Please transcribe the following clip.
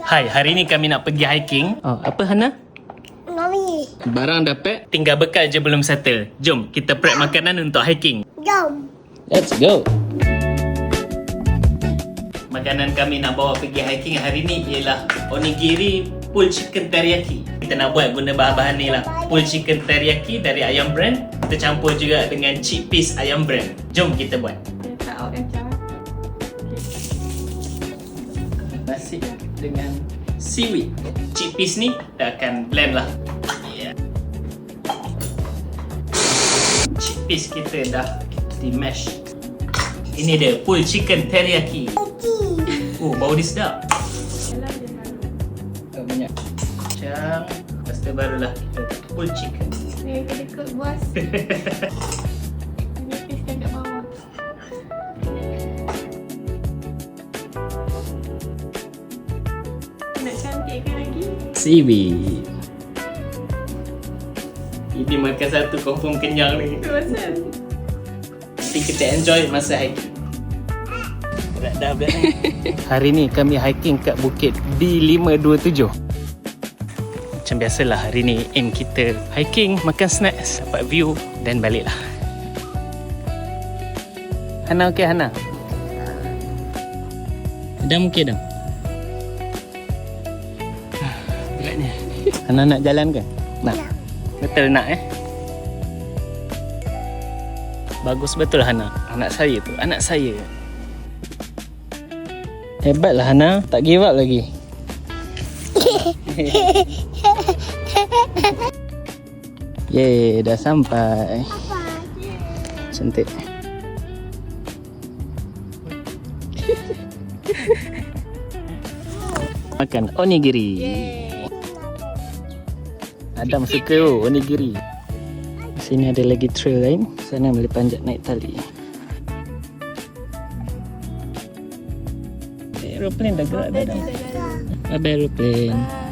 Hai, hari ni kami nak pergi hiking. Oh, apa Hana? Mami, Barang dah pack, tinggal bekal je belum settle. Jom, kita prep makanan untuk hiking. jom. Let's go. Makanan kami nak bawa pergi hiking hari ni ialah onigiri pulled chicken teriyaki. Kita nak buat guna bahan-bahan ni lah. Pulled chicken teriyaki dari ayam brand. Kita campur juga dengan chickpeas ayam brand. Jom kita buat. Nasi dengan seaweed. Chickpeas ni kita akan blend lah. Yeah. Chickpeas kita dah di mash. Ini dia pulled chicken teriyaki. Oh, bau dia sedap. Banyak. Macam lepas tu barulah kita pulled chicken. Saya kena ikut bos. Nipiskan kat bawah. Nak cantikkan lagi. Seaweed. Ini makan satu confirm kenyang ni. Itu pasal. Nanti kita enjoy masa hiking. Berat dah. Hari ni kami hiking kat bukit B527. Macam biasalah hari ni aim kita hiking, makan snacks, dapat view dan baliklah. Hana okey Hana? Adam okey Adam? Beratnya. Hana nak jalan ke? Nak? Ya. Betul nak Bagus betul Hana. Anak saya tu, anak saya. Hebatlah Hana, tak give up lagi. Yeay, dah sampai. Cantik. Makan onigiri. Adam suka onigiri. Sini ada lagi trail lain. Sana boleh panjat naik tali. Aeroplane dah gerak dah. Bye bye aeroplane.